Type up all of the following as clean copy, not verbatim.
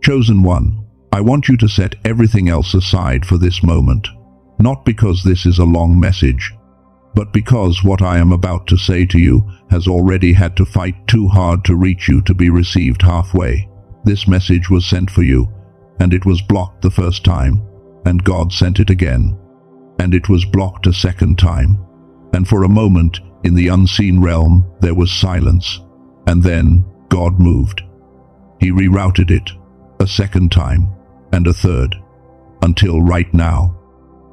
Chosen one, I want you to set everything else aside for this moment, not because this is a long message, but because what I am about to say to you has already had to fight too hard to reach you to be received halfway. This message was sent for you, and it was blocked the first time, and God sent it again, and it was blocked a second time, and for a moment, in the unseen realm, there was silence, and then God moved. He rerouted it, a second time, and a third, until right now,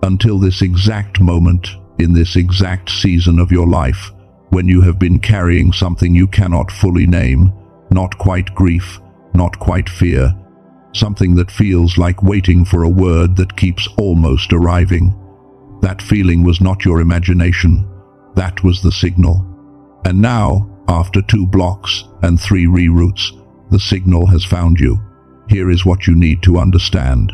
until this exact moment, in this exact season of your life, when you have been carrying something you cannot fully name, not quite grief, not quite fear, something that feels like waiting for a word that keeps almost arriving. That feeling was not your imagination, that was the signal. And now, after 2 blocks and 3 reroutes, the signal has found you. Here is what you need to understand.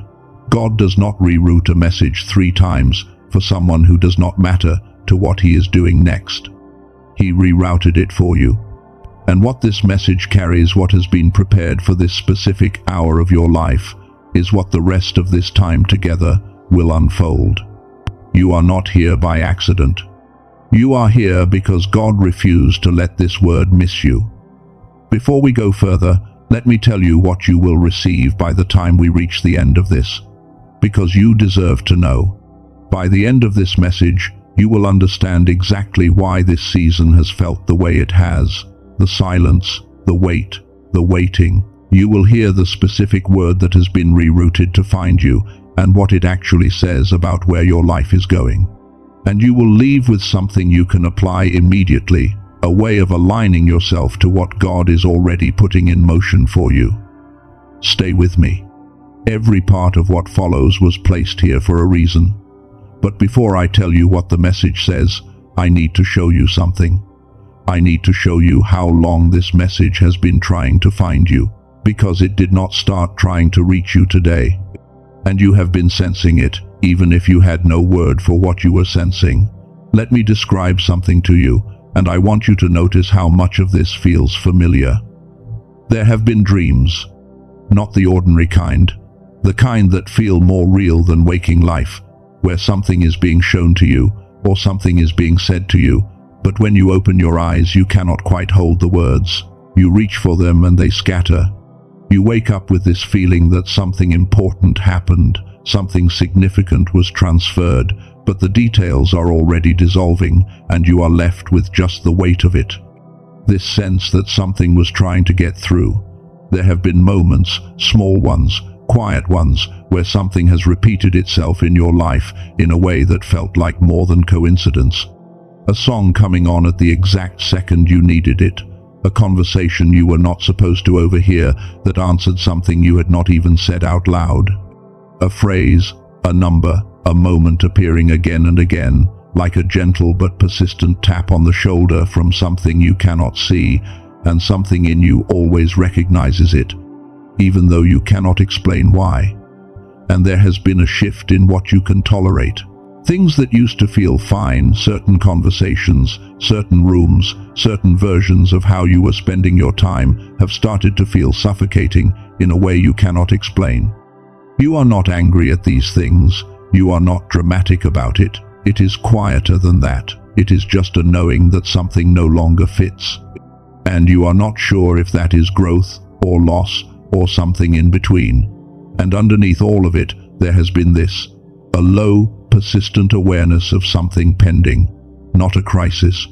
God does not reroute a message 3 times for someone who does not matter to what he is doing next. He rerouted it for you. And what this message carries, what has been prepared for this specific hour of your life, is what the rest of this time together will unfold. You are not here by accident. You are here because God refused to let this word miss you. Before we go further, let me tell you what you will receive by the time we reach the end of this, because you deserve to know. By the end of this message, you will understand exactly why this season has felt the way it has. The silence, the wait, the waiting. You will hear the specific word that has been rerouted to find you and what it actually says about where your life is going. And you will leave with something you can apply immediately, a way of aligning yourself to what God is already putting in motion for you. Stay with me. Every part of what follows was placed here for a reason. But before I tell you what the message says, I need to show you something. I need to show you how long this message has been trying to find you, because it did not start trying to reach you today. And you have been sensing it, even if you had no word for what you were sensing. Let me describe something to you, and I want you to notice how much of this feels familiar. There have been dreams, not the ordinary kind, the kind that feel more real than waking life, where something is being shown to you, or something is being said to you, but when you open your eyes you cannot quite hold the words. You reach for them and they scatter. You wake up with this feeling that something important happened, something significant was transferred, but the details are already dissolving, and you are left with just the weight of it. This sense that something was trying to get through. There have been moments, small ones, quiet ones, where something has repeated itself in your life in a way that felt like more than coincidence. A song coming on at the exact second you needed it. A conversation you were not supposed to overhear that answered something you had not even said out loud. A phrase, a number, a moment appearing again and again, like a gentle but persistent tap on the shoulder from something you cannot see, and something in you always recognizes it, even though you cannot explain why. And there has been a shift in what you can tolerate. Things that used to feel fine, certain conversations, certain rooms, certain versions of how you were spending your time, have started to feel suffocating in a way you cannot explain. You are not angry at these things. You are not dramatic about it. It is quieter than that. It is just a knowing that something no longer fits. And you are not sure if that is growth or loss or something in between. And underneath all of it, there has been this, a low, persistent awareness of something pending. Not a crisis,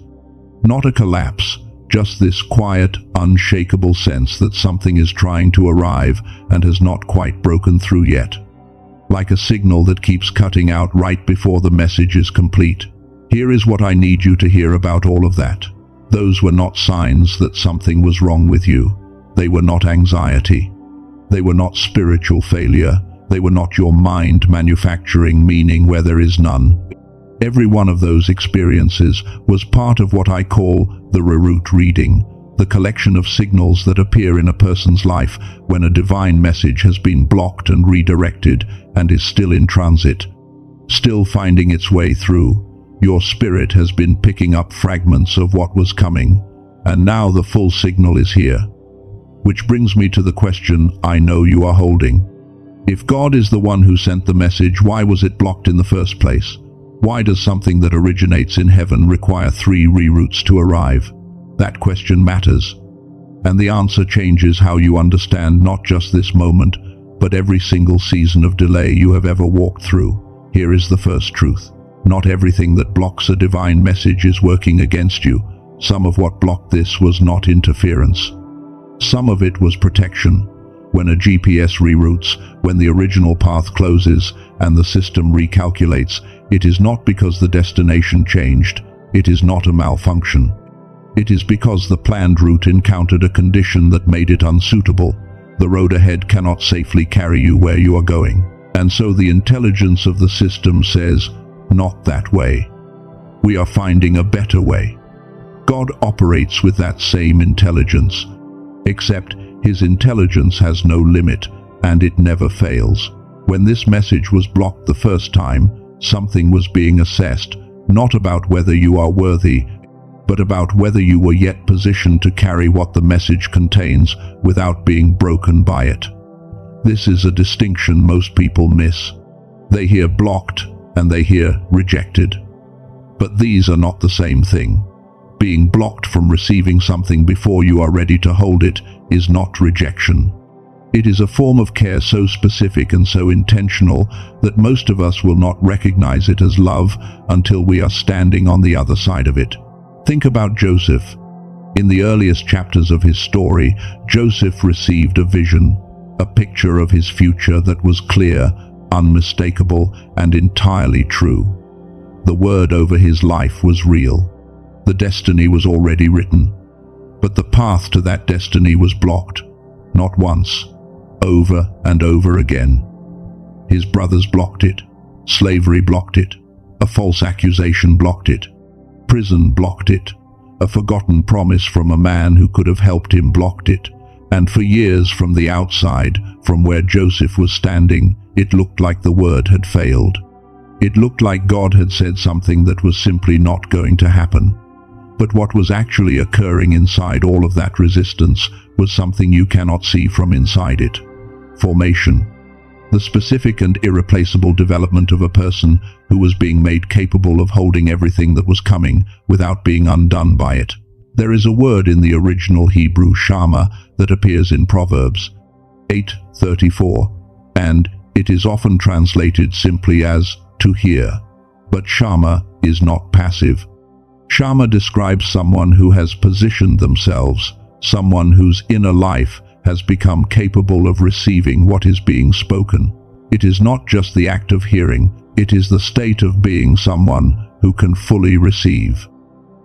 not a collapse, just this quiet, unshakable sense that something is trying to arrive and has not quite broken through yet. Like a signal that keeps cutting out right before the message is complete. Here is what I need you to hear about all of that. Those were not signs that something was wrong with you. They were not anxiety. They were not spiritual failure. They were not your mind manufacturing meaning where there is none. Every one of those experiences was part of what I call the Rerouted reading, the collection of signals that appear in a person's life when a divine message has been blocked and redirected and is still in transit, still finding its way through. Your spirit has been picking up fragments of what was coming, and now the full signal is here. Which brings me to the question I know you are holding. If God is the one who sent the message, why was it blocked in the first place? Why does something that originates in heaven require 3 reroutes to arrive? That question matters. And the answer changes how you understand not just this moment, but every single season of delay you have ever walked through. Here is the first truth. Not everything that blocks a divine message is working against you. Some of what blocked this was not interference. Some of it was protection. When a GPS reroutes, when the original path closes and the system recalculates, it is not because the destination changed. It is not a malfunction. It is because the planned route encountered a condition that made it unsuitable. The road ahead cannot safely carry you where you are going. And so the intelligence of the system says, not that way. We are finding a better way. God operates with that same intelligence, except his intelligence has no limit, and it never fails. When this message was blocked the first time, something was being assessed, not about whether you are worthy, but about whether you were yet positioned to carry what the message contains without being broken by it. This is a distinction most people miss. They hear blocked and they hear rejected. But these are not the same thing. Being blocked from receiving something before you are ready to hold it is not rejection. It is a form of care so specific and so intentional that most of us will not recognize it as love until we are standing on the other side of it. Think about Joseph. In the earliest chapters of his story, Joseph received a vision, a picture of his future that was clear, unmistakable, and entirely true. The word over his life was real. The destiny was already written. But the path to that destiny was blocked, not once, over and over again. His brothers blocked it. Slavery blocked it. A false accusation blocked it. Prison blocked it. A forgotten promise from a man who could have helped him blocked it. And for years from the outside, from where Joseph was standing, it looked like the word had failed. It looked like God had said something that was simply not going to happen. But what was actually occurring inside all of that resistance was something you cannot see from inside it. Formation. The specific and irreplaceable development of a person who was being made capable of holding everything that was coming without being undone by it. There is a word in the original Hebrew shama that appears in Proverbs 8:34, and it is often translated simply as to hear. But shama is not passive. Shama describes someone who has positioned themselves, someone whose inner life has become capable of receiving what is being spoken. It is not just the act of hearing, it is the state of being someone who can fully receive.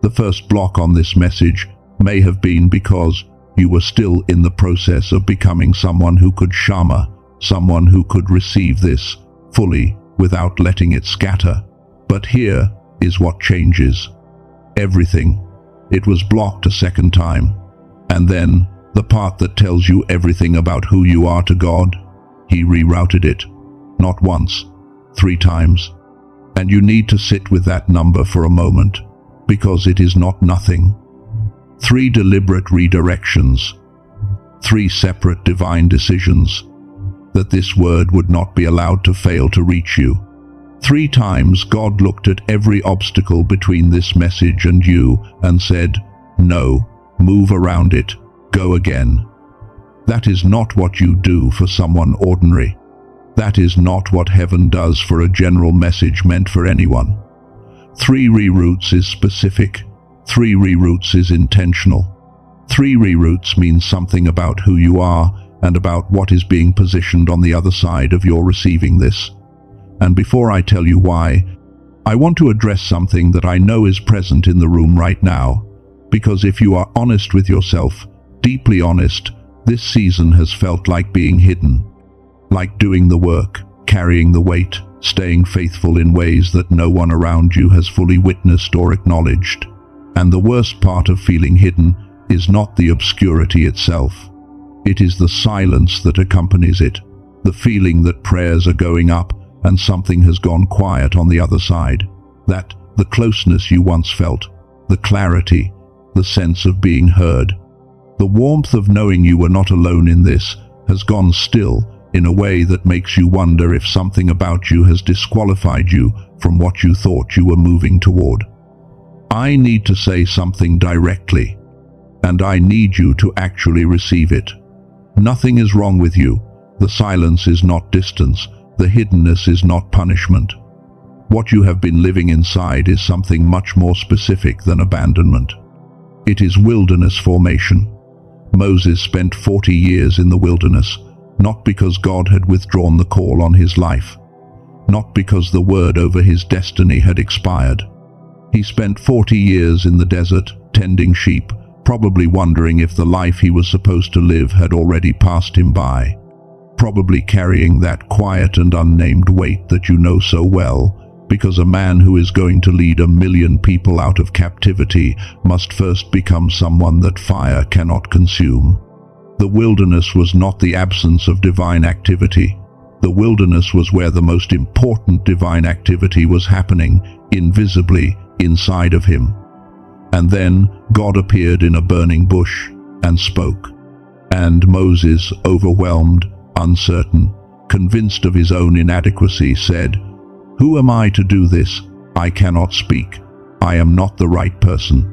The first block on this message may have been because you were still in the process of becoming someone who could shama, someone who could receive this fully without letting it scatter. But here is what changes. Everything. It was blocked a second time. And then, the part that tells you everything about who you are to God, he rerouted it. Not once, 3 times. And you need to sit with that number for a moment, because it is not nothing. 3 deliberate redirections. 3 separate divine decisions. That this word would not be allowed to fail to reach you. 3 times God looked at every obstacle between this message and you and said, no, move around it, go again. That is not what you do for someone ordinary. That is not what heaven does for a general message meant for anyone. 3 reroutes is specific. 3 reroutes is intentional. 3 reroutes means something about who you are and about what is being positioned on the other side of your receiving this. And before I tell you why, I want to address something that I know is present in the room right now, because if you are honest with yourself, deeply honest, this season has felt like being hidden, like doing the work, carrying the weight, staying faithful in ways that no one around you has fully witnessed or acknowledged. And the worst part of feeling hidden is not the obscurity itself. It is the silence that accompanies it, the feeling that prayers are going up and something has gone quiet on the other side, that the closeness you once felt, the clarity, the sense of being heard, The warmth of knowing you were not alone in this has gone still in a way that makes you wonder if something about you has disqualified you from what you thought you were moving toward. I need to say something directly, and I need you to actually receive it. Nothing is wrong with you. The silence is not distance. The hiddenness is not punishment. What you have been living inside is something much more specific than abandonment. It is wilderness formation. Moses spent 40 years in the wilderness, not because God had withdrawn the call on his life, not because the word over his destiny had expired. He spent 40 years in the desert, tending sheep, probably wondering if the life he was supposed to live had already passed him by, probably carrying that quiet and unnamed weight that you know so well, because a man who is going to lead 1 million people out of captivity must first become someone that fire cannot consume. The wilderness was not the absence of divine activity. The wilderness was where the most important divine activity was happening, invisibly, inside of him. And then God appeared in a burning bush and spoke. And Moses, overwhelmed, uncertain, convinced of his own inadequacy, said, "Who am I to do this? I cannot speak. I am not the right person."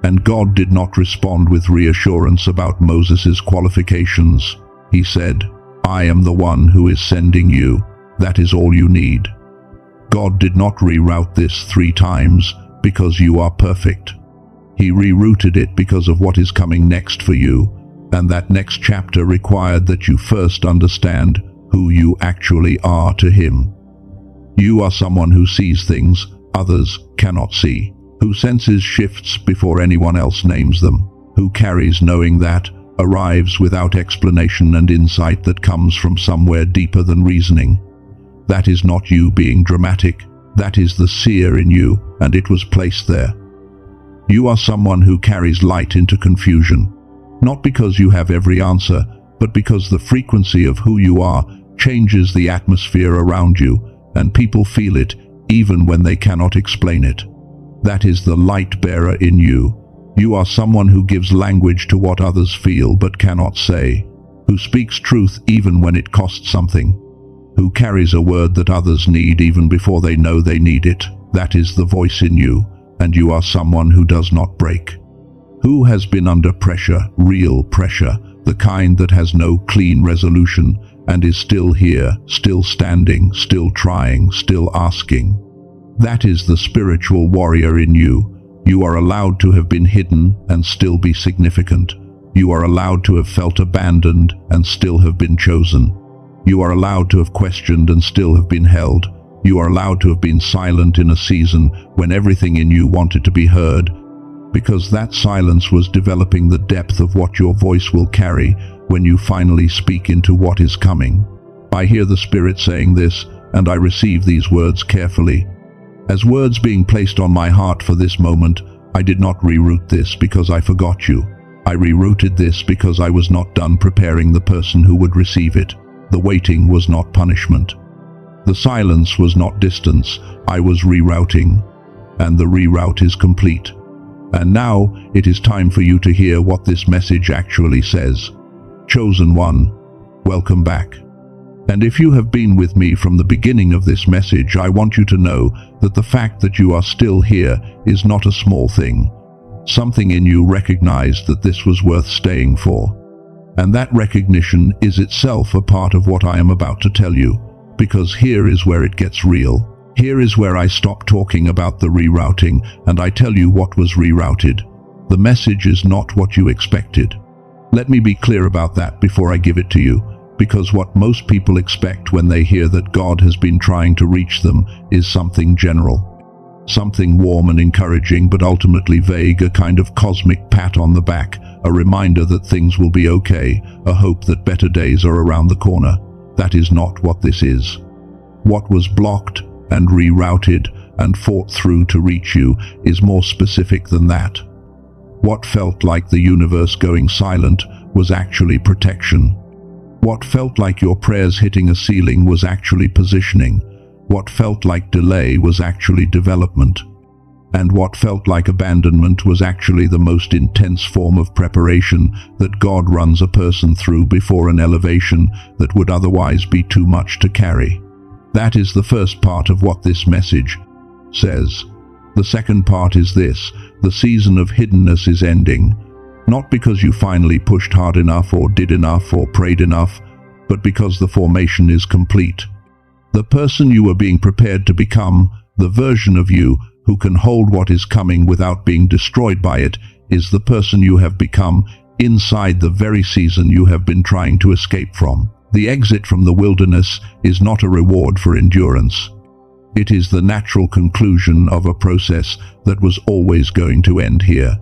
And God did not respond with reassurance about Moses' qualifications. He said, "I am the one who is sending you. That is all you need." God did not reroute this 3 times because you are perfect. He rerouted it because of what is coming next for you, and that next chapter required that you first understand who you actually are to Him. You are someone who sees things others cannot see, who senses shifts before anyone else names them, who carries knowing that arrives without explanation and insight that comes from somewhere deeper than reasoning. That is not you being dramatic. That is the seer in you, and it was placed there. You are someone who carries light into confusion, not because you have every answer, but because the frequency of who you are changes the atmosphere around you, and people feel it even when they cannot explain it. That is the light bearer in you. You are someone who gives language to what others feel but cannot say, who speaks truth even when it costs something, who carries a word that others need even before they know they need it. That is the voice in you, and you are someone who does not break. Who has been under pressure, real pressure, the kind that has no clean resolution, and is still here, still standing, still trying, still asking. That is the spiritual warrior in you. You are allowed to have been hidden and still be significant. You are allowed to have felt abandoned and still have been chosen. You are allowed to have questioned and still have been held. You are allowed to have been silent in a season when everything in you wanted to be heard, because that silence was developing the depth of what your voice will carry when you finally speak into what is coming. I hear the Spirit saying this, and I receive these words carefully. As words being placed on my heart for this moment, I did not reroute this because I forgot you. I rerouted this because I was not done preparing the person who would receive it. The waiting was not punishment. The silence was not distance. I was rerouting, and the reroute is complete. And now it is time for you to hear what this message actually says. Chosen one, welcome back. And if you have been with me from the beginning of this message, I want you to know that the fact that you are still here is not a small thing. Something in you recognized that this was worth staying for. And that recognition is itself a part of what I am about to tell you, because here is where it gets real. Here is where I stop talking about the rerouting and I tell you what was rerouted. The message is not what you expected. Let me be clear about that before I give it to you, because what most people expect when they hear that God has been trying to reach them is something general. Something warm and encouraging, but ultimately vague, a kind of cosmic pat on the back, a reminder that things will be okay, a hope that better days are around the corner. That is not what this is. What was blocked and rerouted and fought through to reach you is more specific than that. What felt like the universe going silent was actually protection. What felt like your prayers hitting a ceiling was actually positioning. What felt like delay was actually development. And what felt like abandonment was actually the most intense form of preparation that God runs a person through before an elevation that would otherwise be too much to carry. That is the first part of what this message says. The second part is this: the season of hiddenness is ending, not because you finally pushed hard enough or did enough or prayed enough, but because the formation is complete. The person you are being prepared to become, the version of you who can hold what is coming without being destroyed by it, is the person you have become inside the very season you have been trying to escape from. The exit from the wilderness is not a reward for endurance. It is the natural conclusion of a process that was always going to end here.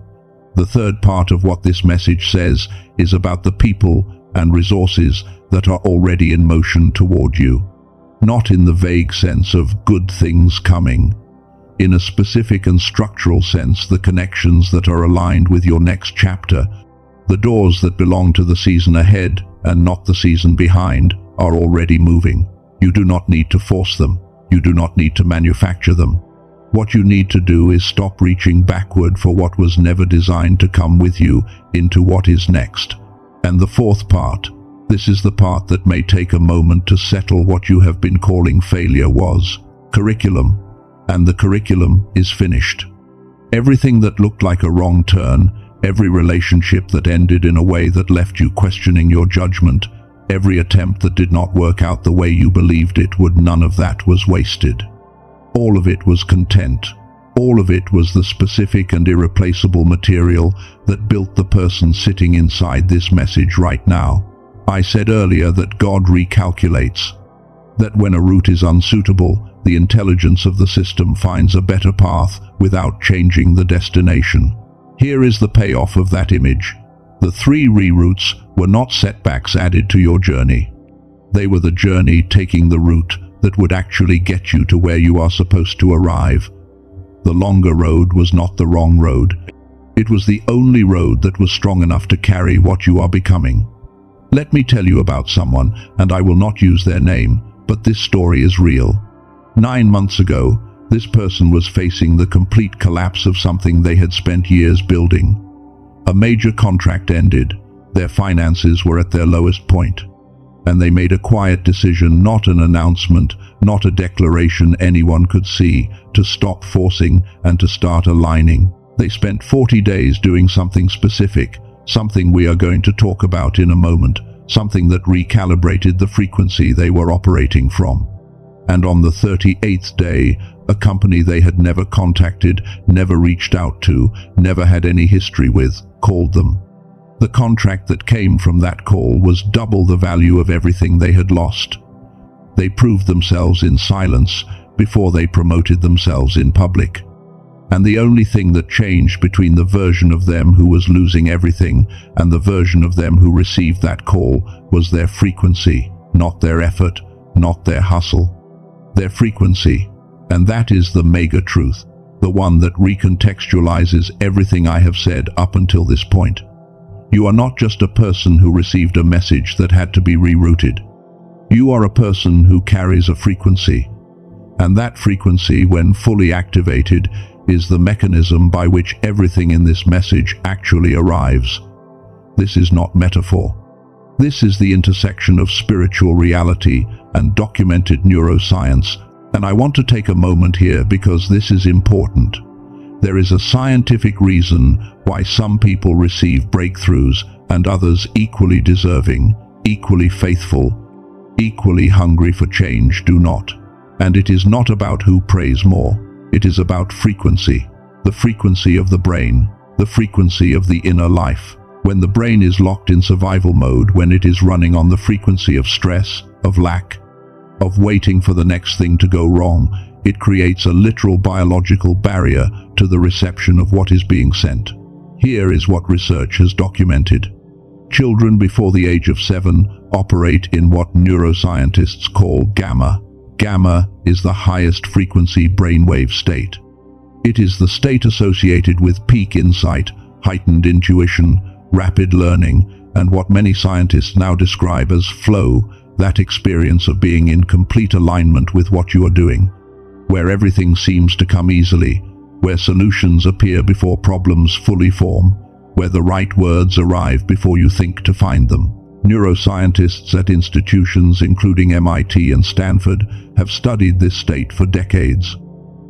The third part of what this message says is about the people and resources that are already in motion toward you. Not in the vague sense of good things coming. In a specific and structural sense, the connections that are aligned with your next chapter, the doors that belong to the season ahead and not the season behind, are already moving. You do not need to force them. You do not need to manufacture them. What you need to do is stop reaching backward for what was never designed to come with you into what is next. And the fourth part, this is the part that may take a moment to settle what you have been calling failure, was curriculum. And the curriculum is finished. Everything that looked like a wrong turn, every relationship that ended in a way that left you questioning your judgment, every attempt that did not work out the way you believed it would, none of that was wasted. All of it was content. All of it was the specific and irreplaceable material that built the person sitting inside this message right now. I said earlier that God recalculates. That when a route is unsuitable, the intelligence of the system finds a better path without changing the destination. Here is the payoff of that image. The 3 reroutes were not setbacks added to your journey. They were the journey taking the route that would actually get you to where you are supposed to arrive. The longer road was not the wrong road. It was the only road that was strong enough to carry what you are becoming. Let me tell you about someone, and I will not use their name, but this story is real. 9 months ago, this person was facing the complete collapse of something they had spent years building. A major contract ended, their finances were at their lowest point, and they made a quiet decision, not an announcement, not a declaration anyone could see, to stop forcing and to start aligning. They spent 40 days doing something specific, something we are going to talk about in a moment, something that recalibrated the frequency they were operating from. And on the 38th day, a company they had never contacted, never reached out to, never had any history with, called them. The contract that came from that call was double the value of everything they had lost. They proved themselves in silence before they promoted themselves in public. And the only thing that changed between the version of them who was losing everything and the version of them who received that call was their frequency, not their effort, not their hustle. Their frequency. And that is the mega truth, the one that recontextualizes everything I have said up until this point. You are not just a person who received a message that had to be rerouted. You are a person who carries a frequency. And that frequency, when fully activated, is the mechanism by which everything in this message actually arrives. This is not metaphor. This is the intersection of spiritual reality and documented neuroscience, and I want to take a moment here because this is important. There is a scientific reason why some people receive breakthroughs and others, equally deserving, equally faithful, equally hungry for change, do not. And it is not about who prays more. It is about frequency, the frequency of the brain, the frequency of the inner life. When the brain is locked in survival mode, when it is running on the frequency of stress, of lack, of waiting for the next thing to go wrong, it creates a literal biological barrier to the reception of what is being sent. Here is what research has documented. Children before the age of 7 operate in what neuroscientists call gamma. Gamma is the highest frequency brainwave state. It is the state associated with peak insight, heightened intuition, rapid learning, and what many scientists now describe as flow, that experience of being in complete alignment with what you are doing, where everything seems to come easily, where solutions appear before problems fully form, where the right words arrive before you think to find them. Neuroscientists at institutions including MIT and Stanford have studied this state for decades.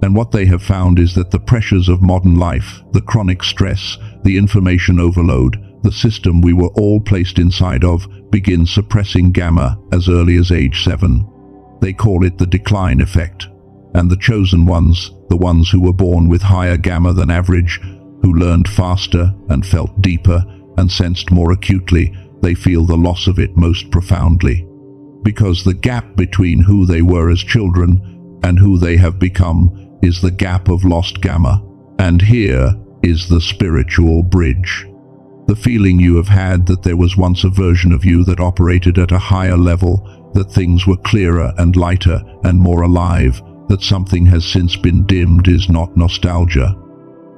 And what they have found is that the pressures of modern life, the chronic stress, the information overload, the system we were all placed inside of, begin suppressing gamma as early as age 7. They call it the decline effect. And the chosen ones, the ones who were born with higher gamma than average, who learned faster and felt deeper and sensed more acutely, they feel the loss of it most profoundly. Because the gap between who they were as children and who they have become is the gap of lost gamma. And here is the spiritual bridge. The feeling you have had that there was once a version of you that operated at a higher level, that things were clearer and lighter and more alive, that something has since been dimmed is not nostalgia.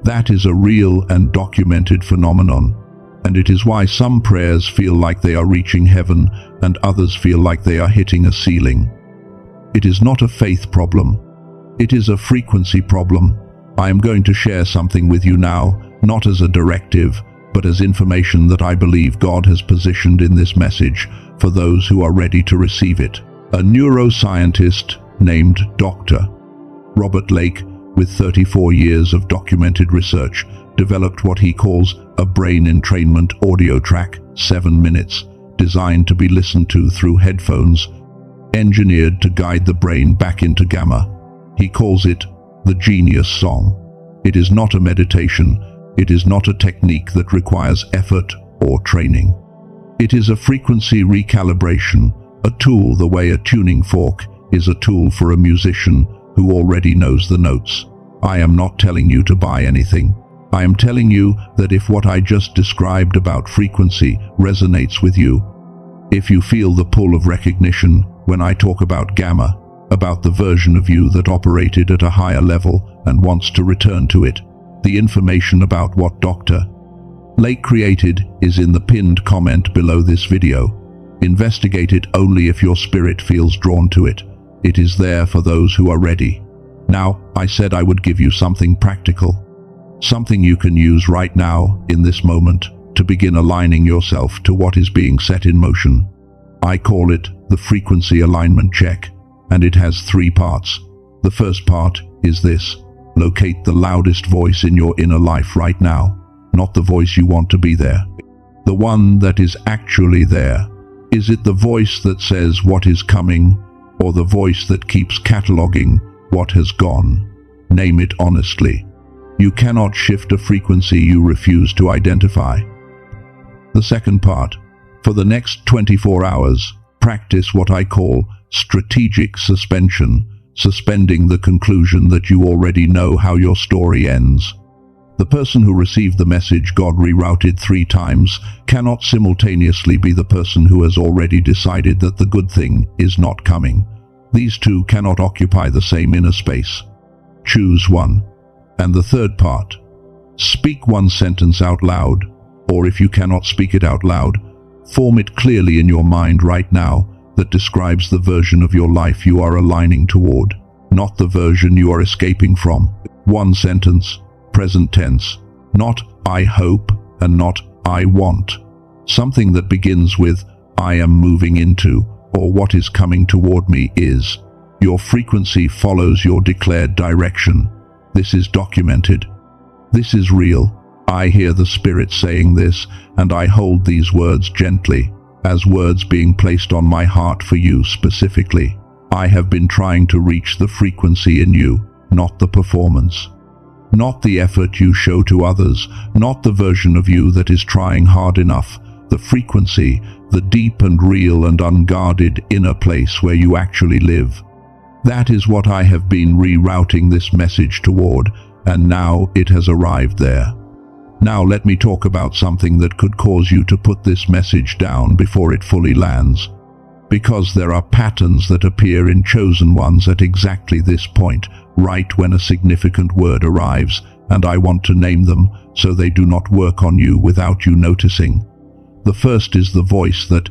That is a real and documented phenomenon, and it is why some prayers feel like they are reaching heaven and others feel like they are hitting a ceiling. It is not a faith problem. It is a frequency problem. I am going to share something with you now, not as a directive, but as information that I believe God has positioned in this message for those who are ready to receive it. A neuroscientist named Dr. Robert Lake, with 34 years of documented research, developed what he calls a brain entrainment audio track, 7 minutes, designed to be listened to through headphones, engineered to guide the brain back into gamma. He calls it the Genius Song. It is not a meditation. It is not a technique that requires effort or training. It is a frequency recalibration, a tool the way a tuning fork is a tool for a musician who already knows the notes. I am not telling you to buy anything. I am telling you that if what I just described about frequency resonates with you, if you feel the pull of recognition when I talk about gamma, about the version of you that operated at a higher level and wants to return to it, the information about what Dr. Lake created is in the pinned comment below this video. Investigate it only if your spirit feels drawn to it. It is there for those who are ready. Now, I said I would give you something practical, something you can use right now, in this moment, to begin aligning yourself to what is being set in motion. I call it the frequency alignment check, and it has 3 parts. The first part is this: locate the loudest voice in your inner life right now, not the voice you want to be there, the one that is actually there. Is it the voice that says what is coming, or the voice that keeps cataloging what has gone? Name it honestly. You cannot shift a frequency you refuse to identify. The second part: for the next 24 hours, practice what I call strategic suspension, suspending the conclusion that you already know how your story ends. The person who received the message God rerouted 3 times cannot simultaneously be the person who has already decided that the good thing is not coming. These two cannot occupy the same inner space. Choose one. And the third part: speak one sentence out loud, or if you cannot speak it out loud, form it clearly in your mind right now that describes the version of your life you are aligning toward, not the version you are escaping from. One sentence, present tense, not I hope and not I want. Something that begins with I am moving into, or what is coming toward me is. Your frequency follows your declared direction. This is documented. This is real. I hear the Spirit saying this, and I hold these words gently, as words being placed on my heart for you specifically. I have been trying to reach the frequency in you, not the performance. Not the effort you show to others, not the version of you that is trying hard enough. The frequency, the deep and real and unguarded inner place where you actually live. That is what I have been rerouting this message toward, and now it has arrived there. Now let me talk about something that could cause you to put this message down before it fully lands. Because there are patterns that appear in chosen ones at exactly this point, right when a significant word arrives, and I want to name them so they do not work on you without you noticing. The first is the voice that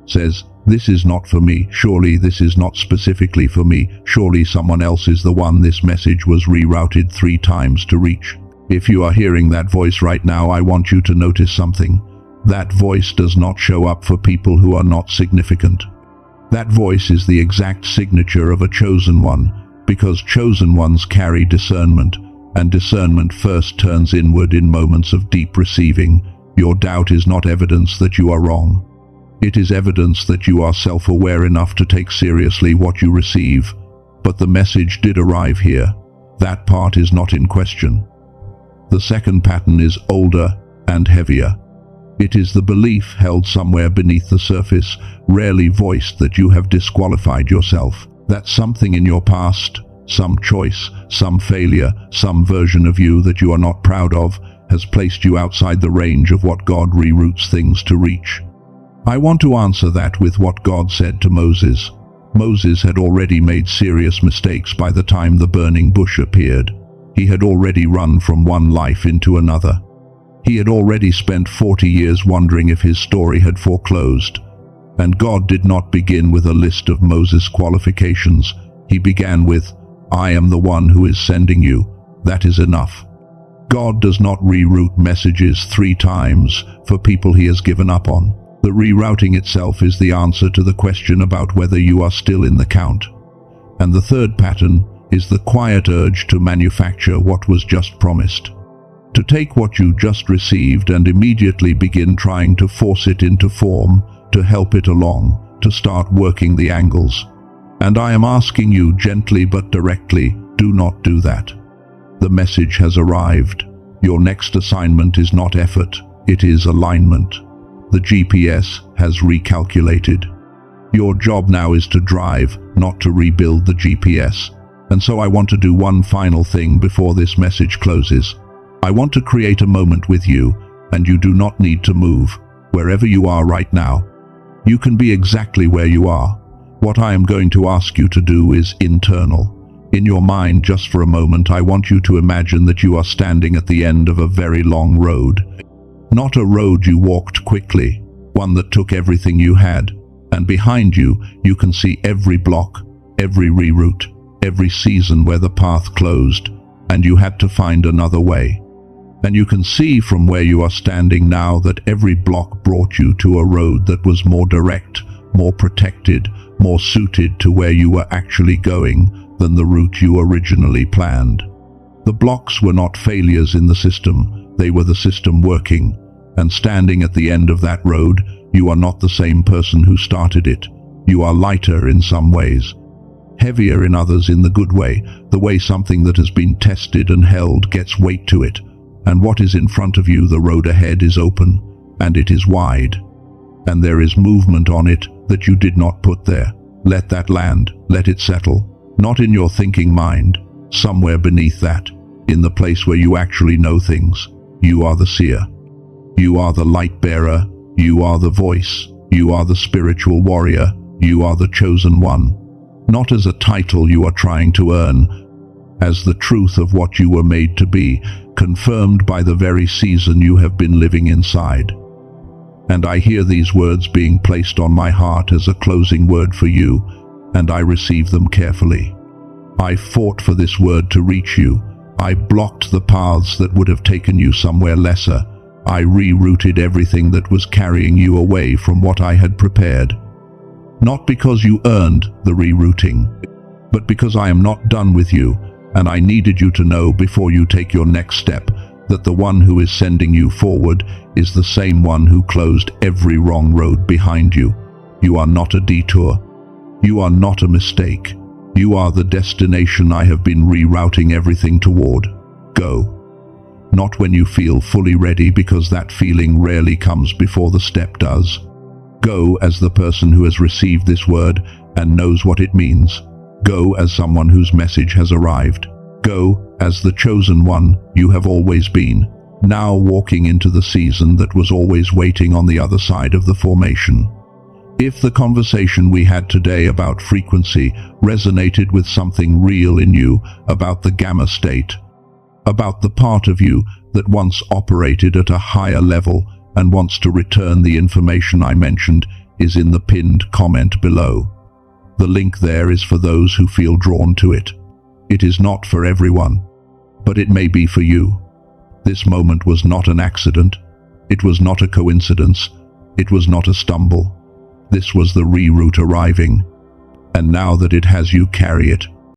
says, This is not for me. Surely this is not specifically for me. Surely someone else is the one this message was rerouted 3 times to reach. If you are hearing that voice right now, I want you to notice something. That voice does not show up for people who are not significant. That voice is the exact signature of a chosen one, because chosen ones carry discernment, and discernment first turns inward in moments of deep receiving. Your doubt is not evidence that you are wrong. It is evidence that you are self-aware enough to take seriously what you receive. But the message did arrive here. That part is not in question. The second pattern is older and heavier. It is the belief held somewhere beneath the surface, rarely voiced, that you have disqualified yourself. That something in your past, some choice, some failure, some version of you that you are not proud of, has placed you outside the range of what God reroutes things to reach. I want to answer that with what God said to Moses. Moses had already made serious mistakes by the time the burning bush appeared. He had already run from one life into another. He had already spent 40 years wondering if his story had foreclosed. And God did not begin with a list of Moses' qualifications. He began with, "I am the one who is sending you. That is enough." God does not reroute messages 3 times for people he has given up on. The rerouting itself is the answer to the question about whether you are still in the count. And the third pattern is the quiet urge to manufacture what was just promised. To take what you just received and immediately begin trying to force it into form, to help it along, to start working the angles. And I am asking you gently but directly, do not do that. The message has arrived. Your next assignment is not effort, it is alignment. The GPS has recalculated. Your job now is to drive, not to rebuild the GPS. And so I want to do one final thing before this message closes. I want to create a moment with you, and you do not need to move, wherever you are right now. You can be exactly where you are. What I am going to ask you to do is internal. In your mind, just for a moment, I want you to imagine that you are standing at the end of a very long road. Not a road you walked quickly, one that took everything you had. And behind you, you can see every block, every reroute, every season where the path closed, and you had to find another way. And you can see from where you are standing now that every block brought you to a road that was more direct, more protected, more suited to where you were actually going than the route you originally planned. The blocks were not failures in the system, they were the system working. And standing at the end of that road, you are not the same person who started it. You are lighter in some ways, heavier in others in the good way, the way something that has been tested and held gets weight to it. And what is in front of you, the road ahead, is open, and it is wide. And there is movement on it that you did not put there. Let that land, let it settle. Not in your thinking mind, somewhere beneath that, in the place where you actually know things. You are the seer. You are the light bearer. You are the voice. You are the spiritual warrior. You are the chosen one. Not as a title you are trying to earn, as the truth of what you were made to be, confirmed by the very season you have been living inside. And I hear these words being placed on my heart as a closing word for you, and I receive them carefully. I fought for this word to reach you. I blocked the paths that would have taken you somewhere lesser. I rerouted everything that was carrying you away from what I had prepared. Not because you earned the rerouting, but because I am not done with you, and I needed you to know before you take your next step that the one who is sending you forward is the same one who closed every wrong road behind you. You are not a detour. You are not a mistake. You are the destination I have been rerouting everything toward. Go. Not when you feel fully ready, because that feeling rarely comes before the step does. Go as the person who has received this word and knows what it means. Go as someone whose message has arrived. Go as the chosen one you have always been, now walking into the season that was always waiting on the other side of the formation. If the conversation we had today about frequency resonated with something real in you, about the gamma state, about the part of you that once operated at a higher level and wants to return the information I mentioned, is in the pinned comment below. The link there is for those who feel drawn to it. It is not for everyone, but it may be for you. This moment was not an accident. It was not a coincidence. It was not a stumble. This was the reroute arriving. And now that it has you, carry it.